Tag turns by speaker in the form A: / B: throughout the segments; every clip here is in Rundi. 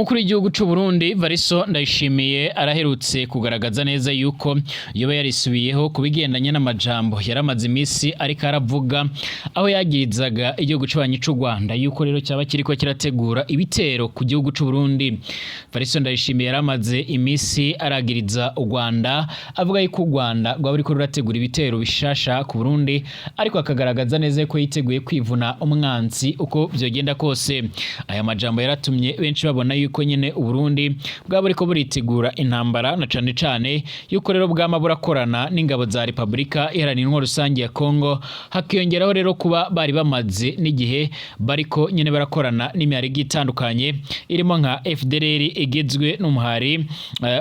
A: Umukuru w'igihugu c'u Burundi Variso Ndayishimiye araherutse kugaragaza neza yuko yoba yarisubiyeho kubigendanye n'amajambo yaramaze imisi ariko aravuga aho yagirizaga igihugu c'abanyi c'u Rwanda yuko rero cyaba kiriko kirategura ibitero ku gihugu c'u Burundi. Variso Ndayishimiye yaramaze imisi aragiriza u Rwanda avuga yuko u Rwanda rwaba ruriko rurategura ibitero bishasha ku Burundi ariko akagaragaza neza ko yiteguye kwivuna umwansi uko vyogenda kose. Aya majambo yaratumye benshi babona yuko nyene u Burundi bwaba buriko buritegura intambara na cane cane yuko rero bwama burakorana n'ingabo za Republika Iharanira Intwaro Rusangi ya Kongo, hakiyongeraho rero kuba bari bamaze n'igihe bariko nyene barakorana n'imyarigi itandukanye irimo nka FDLR igizwe n'umuhari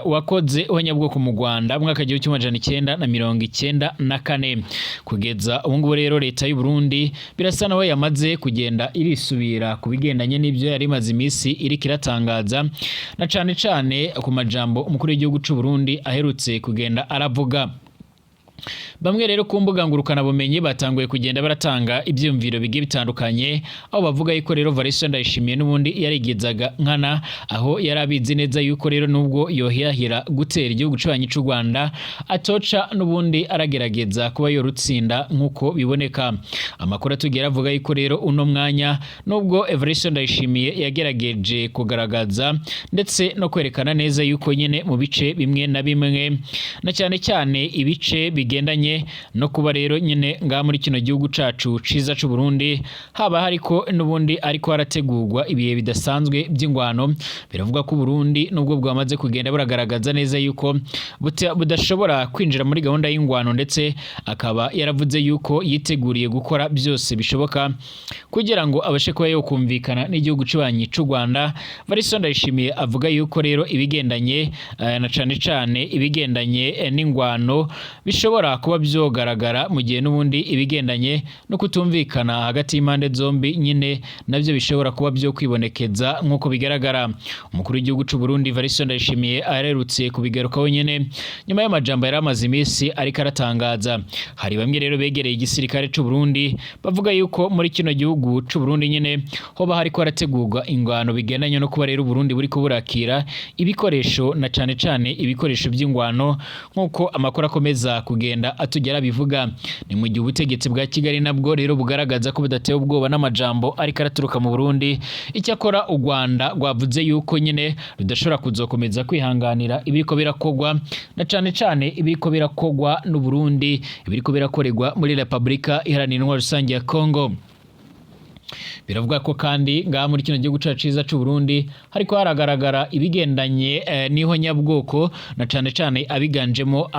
A: wakoze uhanyabwoko mu Rwanda mu mwaka w'igihumbi kimwe amajana 1994. Kugeza ubu ngubu rero leta y'u Burundi birasa naho yamaze kugenda irisubira kubigendanye n'ivyo yari maze imisi iriko iratangaza na cane cane ku majambo umukuru w'igihugu c'u Burundi aherutse kugenda aravuga. Bamwe rero ku mbuga ngurukana bumenyi batanguye kugenda baratanga ivyumviro bigiye bitandukanye aho bavuga yuko rero Variso Ndayishimiye n'ubundi yarigizaga nkana aho yarabizi neza yuko rero nubwo yohirahira gutera igihugu c'abanyi c'u Rwanda atoca n'ubundi aragerageza kuba yorutsinda nkuko biboneka. Amakuru atugera avuga yuko rero uno mwanya nubwo Variso Ndayishimiye yagerageje kugaragaza ndetse no kwerekana neza yuko nyene mu bice bimwe na bimwe na cyane cyane ibice bigendanye no kuba rero nyene nga muri kino gihugu cacu ciza c'u Burundi haba hariko n'ubundi ariko harategurwa ibihe bidasanzwe by'ingwano. Biravuga ko Burundi nubwo bwamaze kugenda buragaragaza neza yuko budashobora kwinjira muri gahunda y'ingwano, ndetse akaba yaravuze yuko yiteguriye gukora byose bishoboka kugira ngo abashe kuba yo kumvikana n'igihugu c'abanyi c'u Rwanda. Variso Ndayishimiye avuga yuko rero ibigendanye na cane cane ibigendanye n'ingwano bishobora kuba byogaragara mu gihe n'ubundi ibigendanye no kutumvikana hagati y'impande zombi nyine navyo bishobora kuba byo kwibonekeza nk'uko bigaragara. Umukuru w'igihugu c'u Burundi Variso Ndayishimiye arerutse kubigarukaho nyene nyuma y'amajambo yaramaze imisi ariko aratangaza. Hari bamwe rero begereye igisirikare c'u Burundi bavuga yuko muri kino gihugu c'u Burundi nyene hoba hariko harategurwa ingwano bigendanye no kuba rero Burundi buriko burakira ibikoresho na cane cane ibikoresho by'ingwano nk'uko amakuru akomeza kugenda atugera bivuga. Ni mu gihe ubutegetsi bwa Kigali nabwo rero bugaragaza ko budatewe ubwoba n'amajambo ariko araturuka mu Burundi. Icyakora u Rwanda rwavuze yuko nyene rudashobora kuzokomeza kwihanganira ibiriko birakogwa na cane cane ibiriko birakogwa n'u Burundi, ibiriko birakorerwa muri Republika Iharanira Intwaro Rusangi ya Kongo. Biravuga ko kandi ngaha muri kino gihugu cacu ciza c'u Burundi hariko haragaragara ibigendanye niho nyabwoko na cane cane abiganjemo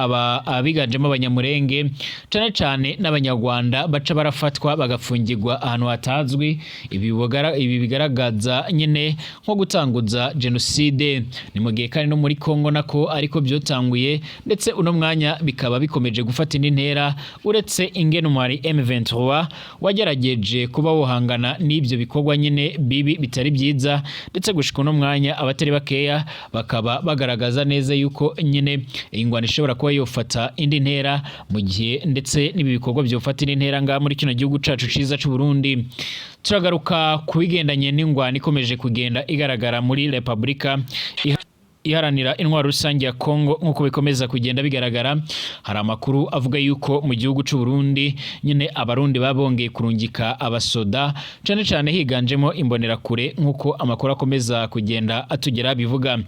A: abanyamurenge cane cane n'abanyarwanda baca barafatwa bagafungirwa ahantu hatazwi. Ibi bigaragaza nyene nko gutanguza genocide. Ni mu gihe kandi no muri Kongo nako ariko byotanguye, ndetse uno mwanya bikaba bikomeje gufata indi ntera uretse ingenumari M23 wagerageje kuba wohangana n'ibyo bikorwa nyene bibi bitari byiza, ndetse gushika no mwanya abatari bakeya bakaba bagaragaza neza yuko nyene ingwano ishobora kuba yofata indi ntera mu gihe ndetse nibi bikorwa byofata indi ntera nga muri kino gihugu cacu ciza c'u Burundi. Turagaruka kubigendanye n'ingwano ikomeje kugenda igaragara muri Republika Iharanira Intwaro Rusangi ya Kongo nkuko bikomeza kugenda bigaragara. Hari amakuru avuga yuko mu gihugu c'u Burundi nyene abarundi babongeye kurungika abasoda cane cane higanjemo imbonerakure nkuko amakuru akomeza kugenda atugera bivuga.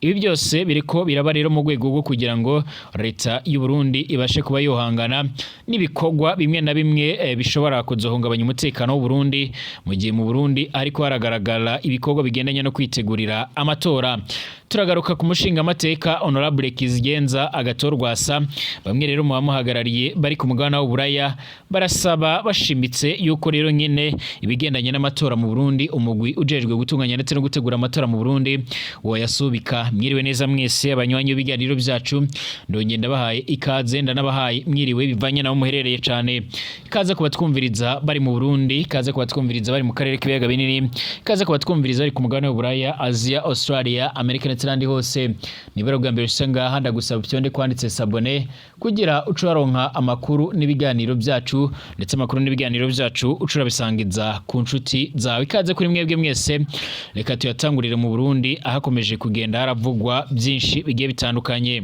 A: Ibi byose biriko biraba rero mu rwego rwo kugira ngo leta y'u Burundi ibashe kuba yohangana n'ibikorwa bimwe na bimwe bishobora kuzohungabanya umutekano w'u Burundi mu gihe mu Burundi ariko haragaragara ibikorwa bigendanye no kwitegurira amatora. Turagaruka ku mushinga amateka Honorable Kizigenza Agatorwasa. Bamwe rero mu bamuhagarariye bari ku mugabane w'Uburaya barasaba bashimitse yuko rero nyene ibigendanye n'amatora mu Burundi umugwi ujejwe gutunganya ndetse no gutegura amatora mu Burundi woyasubika. Mwiriwe neza mwese abanywanyi b'ibiganiro byacu, ndongenda bahaye ikaze ndanabahaye mwiriwe bivanye naho muherereye cyane. Ikaze kubatwumviriza bari mu Burundi, ikaze kubatwumviriza bari mu karere k'ibiyaga binini, ikaze kubatwumviriza bari ku mugabane w'Uburaya, Asia, Australia, America ndetse n'andi hose nibero bwa mbere usanga ndagusaba upyonde kwanditse sabone kugira ucubaronka amakuru n'ibiganiro byacu ndetse amakuru n'ibiganiro byacu ucurabisangiza ku nshuti zawe. Ikaze kuri mwebwe mwese, reka tuyatangurire mu Burundi ahakomeje kugenda haravugwa byinshi bigiye bitandukanye.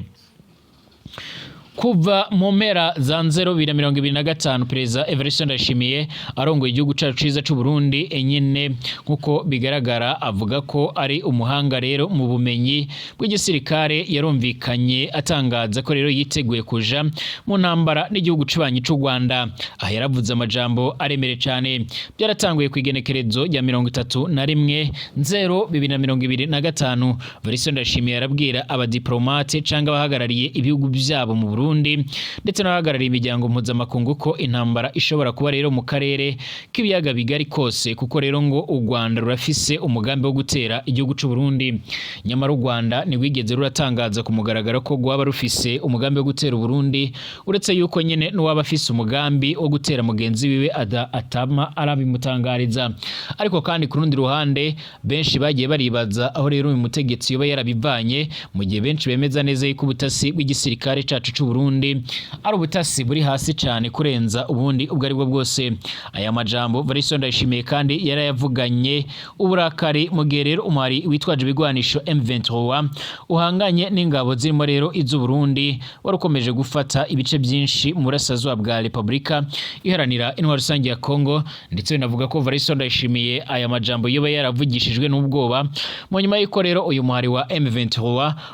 A: Kuva mu mpera za 2025 Perezida Evariste Ndayishimiye arongoye igihugu cyacu ciza cy'u Burundi nyine nkuko bigaragara avuga ko ari umuhanga rero mu bumenyi bw'igisirikare, yarumvikanye atangaza ko rero yiteguye kuja mu ntambara n'igihugu cibanyi cy'u Rwanda. Aha yaravuze amajambo aremere cyane. Byaratanguye ku igenekerezo rya 31/0/2025 Evariste Ndayishimiye arabwira abadiplomate cyangwa abahagarariye ibihugu byabo mu Burundi ndetse n'abahagarariye imiryango mpuzamakungu ko intambara ishobora kuba rero mu karere k'ibiyaga bigari kose, kuko rero ngo u Rwanda rurafise umugambi wo gutera igihugu cy'u Burundi. Nyamara u Rwanda ntigwigeze ruratangaza ku mugaragaro ko rwaba rufise umugambi wo gutera u Burundi, uretse yuko nyene n'uwaba afise umugambi wo gutera mugenzi wiwe atama arabimutangariza. Ariko kandi ku rundi ruhande benshi bagiye baribaza aho rero uyu mutegetsi yoba yarabivanye, mu gihe benshi bemeza neza yuko ubutasi bw'igisirikare cacu cy'u Burundi ari ubutasi buri hasi cyane kurenza ubundi ubwo ari bwo bwose. Aya majambo Evariste Ndayishimiye kandi yarayavuganye uburakari mu gihe rero umwari witwaje ibigwanisho M23 uhanganye n'ingabo zirimo rero iz'u Burundi warukomeje gufata ibice byinshi mu burasirazuba bwa Repubulika Iharanira Intwaro Rusange ya Kongo, ndetse binavuga ko Evariste Ndayishimiye aya majambo yoba yaravugishijwe n'ubwoba mu nyuma y'uko rero uyu mwari wa M23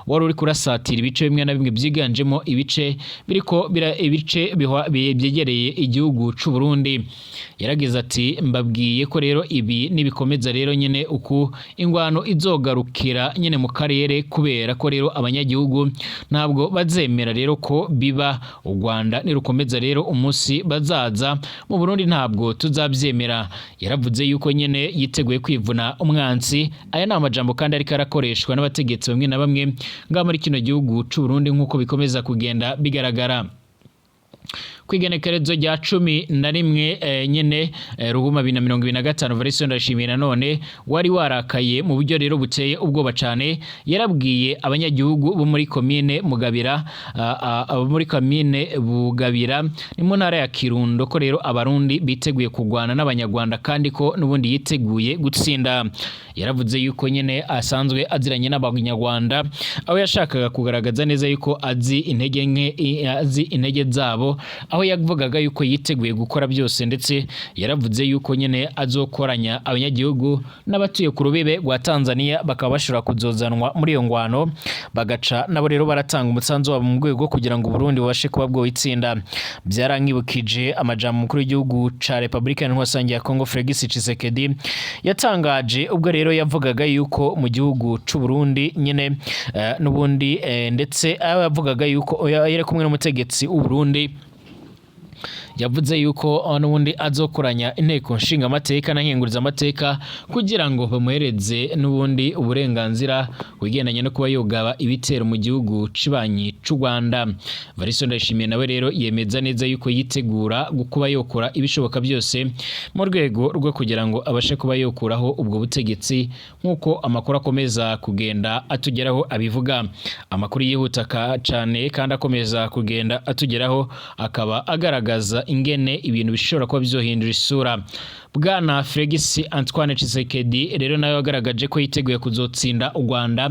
A: wari uri kurasatira ibice bimwe na bimwe byiganjemo ibice byegereye igihugu cy'u Burundi. Yaragize ati mbabwiye ko rero ibi nibikomeza rero nyene uku ingwano izogarukira nyene mu karere, kubera ko rero abanyagihugu ntabwo bazemera rero ko biba. U Rwanda nirukomeza rero umunsi bazaza mu Burundi ntabwo tuzabyemera. Yaravuze yuko nyene yiteguye kwivuna umwansi. Aya ni amajambo kandi ariko arakoreshwa n'abategetsi bamwe na bamwe ngaho muri kino gihugu cy'u Burundi nkuko bikomeza kugenda bigaragara. Kwigenekerezo rya 11 nyene Ruhuma 2025 Evariste Ndayishimiye nanone wari warakaye mu buryo rero buteye ubwoba cyane. Yarabwiye abanyagihugu bo muri komine Mugabira abo muri komine Bugabira ni mu ntara ya Kirundo ko rero abarundi biteguye kugwana n'abanyarwanda kandi ko nubundi yiteguye gutsinda. Yaravuze yuko nyene asanzwe aziranye n'abanyarwanda, aho yashakaga kugaragaza neza yuko azi intege zabo, aho yavugaga yuko yiteguye gukora byose, ndetse yaravuze yuko nyene azokoranya abanyagihugu n'abatuye ku rubibe rwa Tanzania bakaba bashobora kuzozanwa muri iyo ngwano, bagaca nabo rero baratanga umutsanzu wabo mu rwego kugira ngo Burundi bubashe kuba bwo itsinda. Byarankibukije amajambo mukuru w'igihugu ca Republika Iharanira Rusange ya Kongo Félix Tshisekedi yatangaje ubwo rero yavugaga yuko mu gihugu cy'u Burundi nyene n'ubundi ndetse yavugaga yuko yari kumwe n'umutegetsi w'u Burundi, yavuze yuko n'ubundi azokoranya inteko nshinga amateka na nkenguriza amateka kugira ngo bamuhereze n'ubundi uburenganzira wigendanye no kuba yogaba ibitero mu gihugu cibanyi cy'u Rwanda. Evariste Ndayishimiye nawe rero yemeza neza yuko yitegura kuba yokora ibishoboka byose mu rwego rwo kugira ngo abashe kuba yokuraho ubwo butegetsi, nkuko amakuru akomeza kugenda atugeraho abivuga. Amakuru yihuta cyane kandi akomeza kugenda atugeraho akaba agaragaza ingene ibintu bishobora kuba bizohindura isura. Bwana Félix Antoine Tshisekedi rero nayo yagaragaje ko yiteguye kuzotsinda u Rwanda.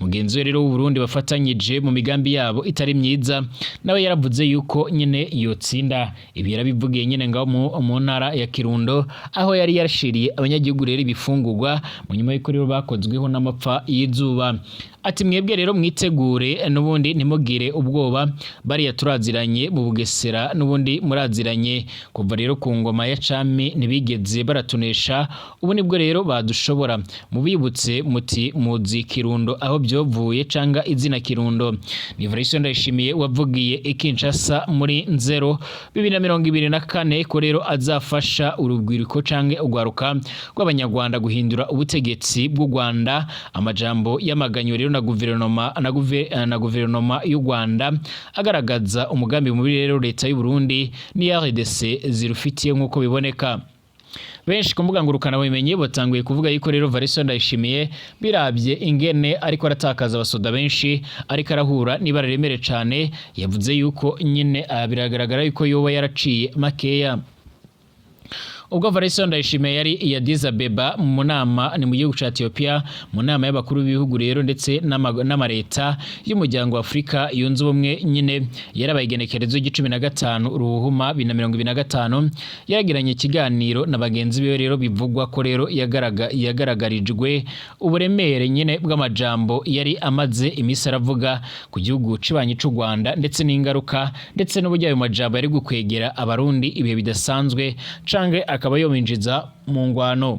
A: Mugenzi we rero w'u Burundi bafatanyije mu migambi yabo itari myiza, nawe yaravuze yuko nyene iyo tsinda. Ibi yarabivugiye nyene ngaho mu ntara ya Kirundo, aho yari yarashiriye abanyagihugu rero ibifungurwa mu nyuma y'uko rero bakozweho n'amapfa y'izuba. Ati mwebwe rero mwitegure n'ubundi ntimugire ubwoba, bariya turaziranye mu Bugesera n'ubundi muraziranye kuva rero ku ngoma ya Cami ntibigeze baratunesha, ubu nibwo rero badushobora. Mubibutse muti muzi Kirundo aho byovuye canga izina Kirundo. Ni Evariste Ndayishimiye wavugiye Kinshasa muri 2024 ko rero azafasha urubwiriko cange ugwaruka rw'abanyarwanda guhindura ubutegetsi bw'u Rwanda. Amajambo y'amaganyo rero na guverinoma y'u Rwanda agaragaza umugambi mubi rero leta y'u Burundi ni RDC zirufitiye nkuko biboneka. benshi ku mbuga ngurukana bumenyi batanguye kuvuga yuko rero Varisto Ndayishimiye birabye ingene ariko aratakaza abasoda benshi ariko arahura n'ibara remere cyane yavuze yuko nyine biragaragara yuko yoba yaraciye makeya. Ubwo Varisto Ndayishimiye yari i Addis Abeba mu nama ni mu gihugu ca Ethiopia mu nama y'abakuru b'ibihugu rero ndetse n'amareta y'umuryango wa Afrika yunze ubumwe nyine yarabaye igenekerezo g'15 Ruhuma 2025 yaragiranye ikiganiro na bagenzi biwe rero bivugwa ko rero yagaragarijwe uburemere nyine bw'amajambo yari amaze imisi aravuga ku gihugu cibanyi c'u Rwanda ndetse n'ingaruka ndetse n'uburyo ayo majambo yari gukwegera abarundi ibihe bidasanzwe canke akaba yominjiza mu ngwano.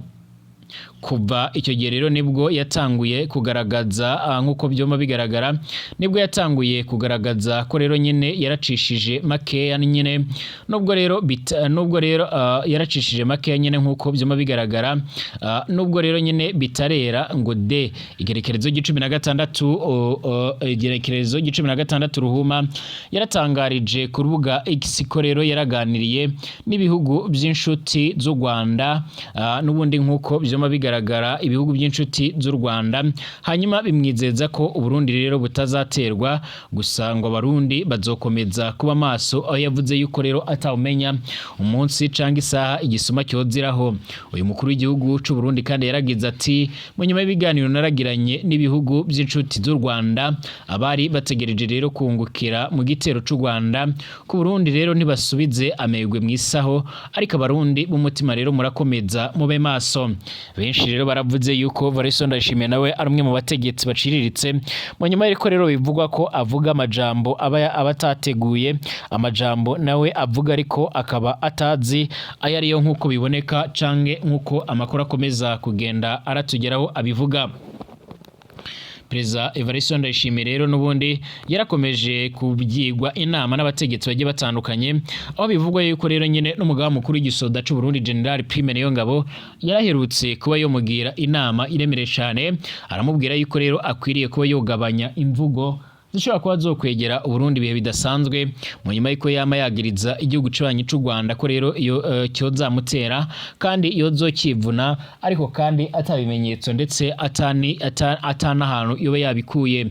A: Kuva icyo gihe rero nibwo yatanguye kugaragaza nkuko byoma bigaragara nibwo yatanguye kugaragaza ko rero nyine yaracishije makeya nyine nubwo rero yaracishije makeya nyine nkuko byoma bigaragara nubwo rero nyine bitarera ngo de igerekerezo g'16 Ruhuma yaratangarije ku rubuga X ko rero yaraganiriye n'ibihugu by'inshuti z'u Rwanda n'ubundi nkuko byoma bigaragara ibihugu by'inshuti z'u Rwanda hanyuma bimwizeza ko Uburundi rero butazaterwa gusa ngo abarundi bazokomeza kuba maso aho yavuze yuko rero atawumenya umunsi canke isaha igisuma cyoziraho. Uyu mukuru w'igihugu c'u Burundi kandi yaragize ati mu nyuma y'ibiganiro naragiranye n'ibihugu by'inshuti z'u Rwanda abari bategereje rero kungukira mu gitero c'u Rwanda ku Burundi rero ntibasubize amegwe mwisaho ariko abarundi b'umutima rero murakomeza mube maso. Benshi rero baravuze yuko Varisto Ndayishimiye nawe ari umwe mu bategetsi baciriritse mu nyuma y'iko rero bivugwa ko avuga amajambo abatateguye amajambo nawe avuga ariko akaba atazi ayariyo nkuko biboneka canke nkuko amakuru akomeza kugenda aratugeraho abivuga. Perezida Varisto Ndayishimiye rero nubundi yarakomeje kubyigwa inama n'abategetsi bagiye batandukanye aho bivugwa yuko rero nyine n'umugaba mukuru w'igisoda c'u Burundi General Prime Niyongabo yaraherutse kuba yomugira inama iremere cyane aramubwira yuko rero akwiriye kuba yogabanya imvugo zishobora kuba zokwegera Uburundi bihe bidasanzwe mu nyuma y'iko yama yagiriza igihugu cibanyi c'u Rwanda ko rero iyo cyozamutera kandi iyo zokivuna ariko kandi atabimenyetso ndetse atana ahantu yoba yabikuye.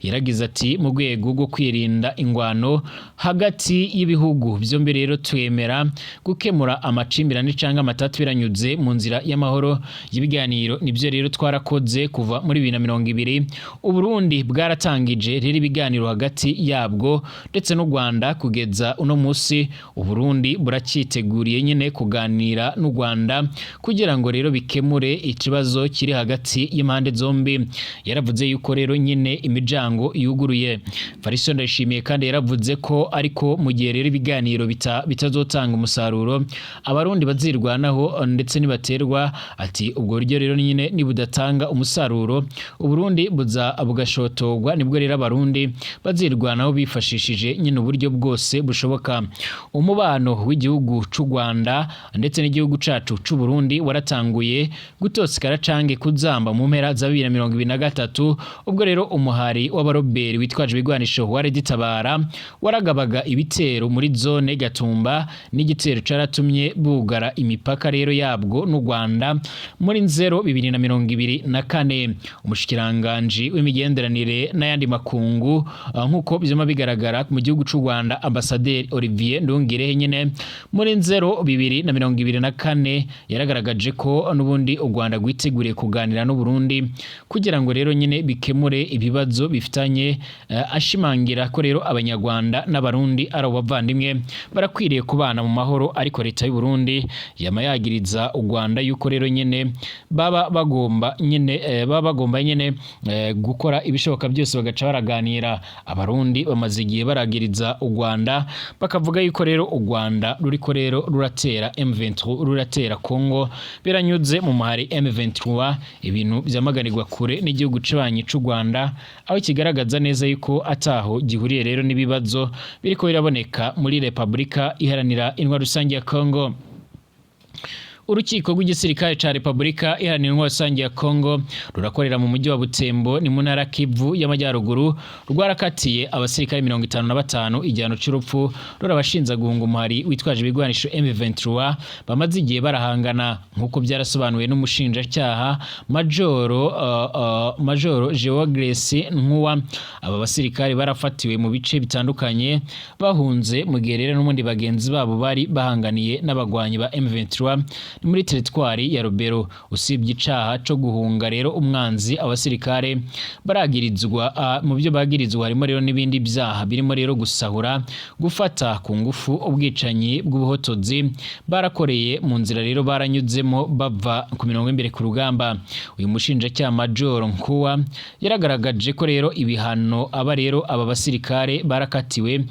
A: Yaragize ati mu rwego rwo kwirinda ingwano hagati y'ibihugu byombi rero twemera gukemura amacimbirane canke amatatu biranyuze mu nzira y'amahoro y'ibiganiro nibyo rero twarakoze kuva muri 2020 Uburundi bwaratangije rero ibiganiro hagati yabwo ndetse n'u Rwanda kugeza uno musi Uburundi buraciteguriye nyine kuganira n'u Rwanda kugira ngo rero bikemure ikibazo kiri hagati y'impande zombi. Yaravuze yuko rero nyine imijango yuguruye. Varisto Ndayishimiye kandi yaravuze ko ariko mu gihe rero ibiganiro bitazotanga umusaruro abarundi bazirwanaho ndetse nibaterwa ati ubwo buryo rero nyine nibudatanga umusaruro Uburundi bugashotorwa nibwo rero abarundi bazirwanaho bifashishije nyine uburyo bwose bushoboka. Umubano w'igihugu c'u Rwanda ndetse n'igihugu cacu c'u Burundi waratanguye gutosikara cange kuzamba mu mpera za 2023 ubwo rero umuhari w'abaroberi witwaje ibigwanisho wareditabara waragabaga ibitero muri zone Gatumba n'igitero caratumye bugara imipaka rero yabwo n'u Rwanda muri 2024. Umushikiranganje w'imigenderanire n'ayandi makungu nkuko bizoma bigaragara mu gihugu c'u Rwanda Ambassadeur Olivier Nduhungirehe nyene muri 2024 yaragaragaje ko nubundi u Rwanda rwiteguriye kuganira n'u Burundi kugira ngo rero nyine bikemure ibibazo bifitanye ashimangira ko rero abanyarwanda n'abarundi ari abavandimwe barakwiriye kubana mu mahoro ariko leta y'u Burundi yamayagiriza u Rwanda yuko rero nyine baba bagomba nyine gukora ibishoboka byose bagaca baraganira. Abarundi bamaze igihe baragiriza u Rwanda bakavuga yuko rero u Rwanda ruriko rero ruratera M23 ruratera Kongo biranyuze mu mahari M23 ibintu byamaganirwa kure n'igihugu cibanyi c'u Rwanda aho kigaragaza neza yuko ataho gihuriye rero n'ibibazo biriko biraboneka muri Republika iharanira intwaro rusange ya Kongo. urukiko rw'igisirikare ca Republika Iharanira Intwaro Rusange ya Kongo rurakorera mu mujyi wa Butembo ni mu ntara Kivu y'Amajyaruguru rwarakatiye abasirikare 55 igihano c'urupfu rurabashinza guhunga umuhari witwaje ibigwanisho M23 bamaze igihe barahangana nk'uko byarasobanuwe n'umushinjacyaha Majoro Geogresi Nkuwa. Aba basirikare barafatiwe mu bice bitandukanye bahunze mu gihe rero n'umundi bagenzi babo bari bahanganiye n'abagwanyi ba M23 muri teritwari ya Rubero. Usibye icaha co guhunga rero umwanzi, abasirikare baragirizwa mu byo bagirizwa harimo rero n'ibindi byaha birimo rero gusahura, gufata ku ngufu, ubwicanyi bw'ubuhotozi barakoreye mu nzira rero baranyuzemo bava ku mirongo imbere ku rugamba. Uyu mushinjacyaha Majoro Nkuwa yaragaragaje ko rero ibihano aba basirikare barakatiwe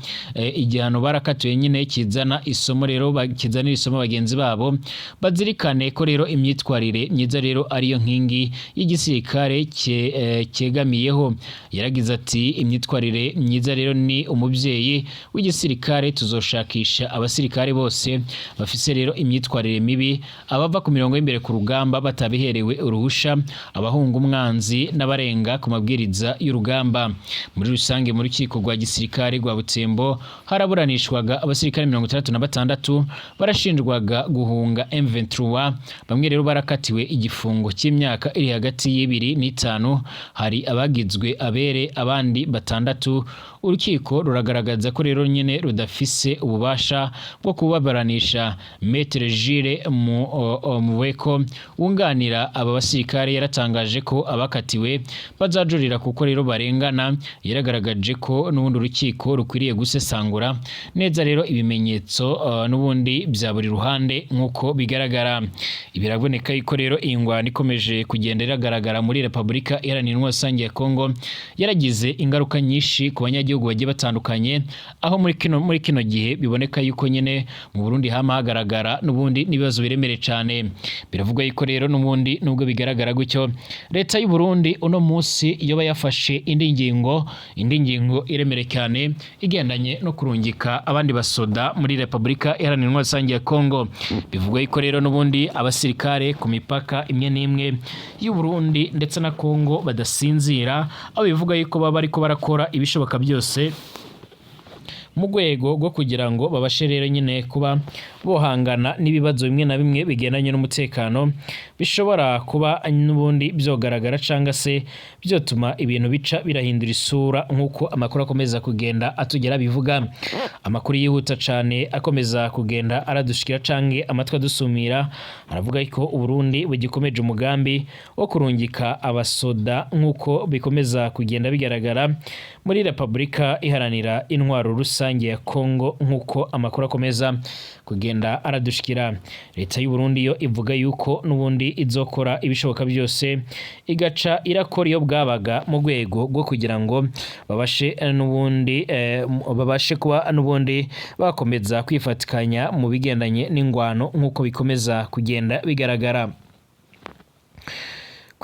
A: igihano barakatiwe nyine kizana isomo rero kizanira isomo bagenzi babo bazirikane ko rero imyitwarire myiza rero ariyo nkingi y'igisirikare cyegamiyeho. Yaragize ati imyitwarire myiza rero ni umubyeyi w'igisirikare, tuzoshakisha abasirikare bose bafise rero imyitwarire mibi, abava ku mirongo y'imbere ku rugamba batabiherewe uruhusha, abahunga umwanzi n'abarenga ku mabwiriza y'urugamba. Muri rusange mu rukiko rwa gisirikare rwa Butembo haraburanishwaga abasirikare 66 barashinjwaga guhunga M23. Bamwe rero barakatiwe igifungo cy'imyaka iri hagati y'ibiri n'itanu, hari abagizwe abere abandi batandatu. Urukiko ruragaragaza ko rero nyene rudafise ububasha bwo kubabaranisha. Maître Gilles Muweko wunganira aba basirikare yaratangaje ko abakatiwe bazajurira kuko rero barengana. Yaragaragaje ko n'ubundi urukiko rukwiriye gusesangura neza rero ibimenyetso n'ubundi bya buri ruhande nk'uko bigaragara. Biraboneka yuko rero iyi ngwano ikomeje kugenda iragaragara muri Republika Iharanira Intwaro Rusange ya Kongo yaragize ingaruka nyinshi ku banyagihugu bagiye batandukanye, aho muri kino gihe biboneka yuko nyene mu Burundi hama hagaragara n'ubundi nibibazo biremere cyane. Biravugwa yuko rero n'ubundi nubwo bigaragara gutyo leta y'u Burundi uno munsi iyo bayafashe indi ngingo iremere cyane igendanye no kurungika abandi basoda muri Republika Iharanira Intwaro Rusange ya Kongo. Bivugwa yuko rero n'ubundi abasirikare ku mipaka imwe n'imwe y'u Burundi ndetse na Kongo badasinzira, aho bivuga yuko baba ariko barakora ibishoboka byose mu rwego rwo kugira ngo babashe rero nyine kuba bohangana n'ibibazo bimwe na bimwe bigendanye n'umutekano bishobora kuba n'ubundi byogaragara cyangwa se byotuma ibintu bica birahindura isura nk'uko amakuru akomeza kugenda atugera bivuga. Amakuru yihuta cyane akomeza kugenda aradushikira canke amatwa dusumira aravuga ko Uburundi bugikomeje umugambi wo kurungika abasoda nk'uko bikomeza kugenda bigaragara muri Republika Iharanira Intwaro Rusange ya Kongo nk'uko amakuru akomeza kugenda aradushikira. Leta y'u Burundi yo ivuga yuko n'ubundi izokora ibishoboka byose igaca irakora iyo bwabaga mu rwego rwo kugira ngo babashe kuba n'ubundi bakomeza kwifatikanya mu bigendanye n'ingwano nk'uko bikomeza kugenda bigaragara.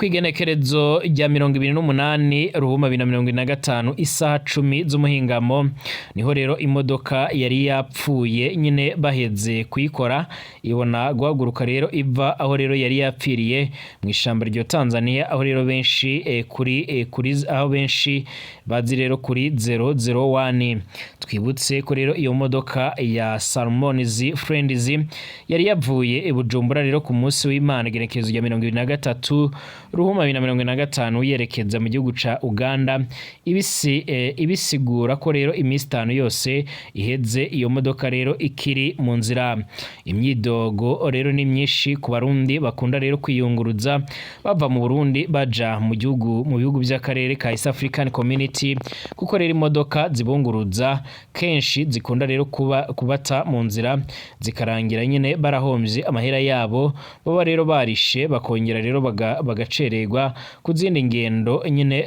A: Kwigenekerezo rya 28 Ruhuma 2025 isaha 10 z'umuhingamo niho rero imodoka yari yapfuye nyine baheze kuyikora ibona guhaguruka rero iva aho rero yari yapfiriye mu ishamba ryo Tanzania, aho rero benshi aho benshi bazi rero kuri 001. Twibutse ko rero iyo modoka ya Salmoniz Friends yari yavuye i Bujumbura rero ku munsi w'Imana igenekerezo rya 23 Ruhuma 2025 yerekeza mu gihugu ca Uganda. Ibisigura ko rero iminsi 5 yose iheze iyo modoka rero ikiri mu nzira. Imyidogo rero ni myinshi ku Barundi bakunda rero kwiyunguruza bava mu Burundi baja mu bihugu by'akarere ka East African Community, kuko rero imodoka zibunguruza kenshi zikunda rero kubata mu nzira zikarangira nyine barahomvye amahera yabo baba rero barishe bakongera rero bagace gucererwa ku zindi ngendo nyine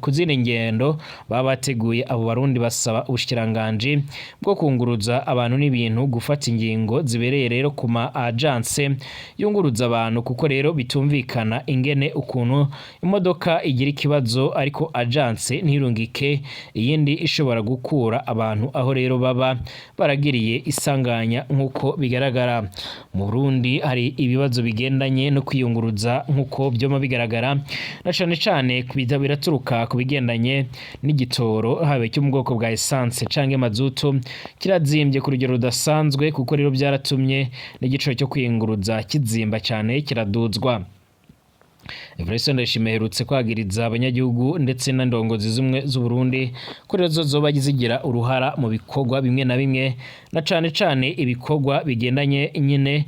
A: ku zindi ngendo baba bateguye. Abo barundi basaba ubushikiranganje bwo kunguruza abantu n'ibintu gufata ingingo zibereye rero ku ma agence yunguruza abantu, kuko rero bitumvikana ingene ukuntu imodoka igira ikibazo ariko agence ntirungike iyindi ishobora gukura abantu aho rero baba baragiriye isanganya. Nk'uko bigaragara mu Burundi hari ibibazo bigendanye no kwiyunguruza nk'uko byoma bigaragara, na cane biraturuka ku bigendanye n'igitoro, habe cyo mu bwoko bwa essence canke mazutu kirazimbye ku rugero rudasanzwe, kuko rero byaratumye n'igiciro cyo kwiyunguruza kizimba cyane kiraduzwa. Evariste Ndayishimiye aherutse kwagiriza abanyagihugu ndetse n'indongozi zimwe z'u Burundi ko rero zoba zigira uruhara mu bikorwa bimwe na bimwe, na cane ibikorwa bigendanye nyine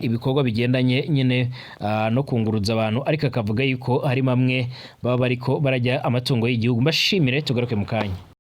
A: ibikorwa bigendanye nyine no kunguruza abantu, ariko akavuga yuko hari mamwe baba bariko barajya amatungo y'igihugu. Mbashimire, tugaruke mu kanya.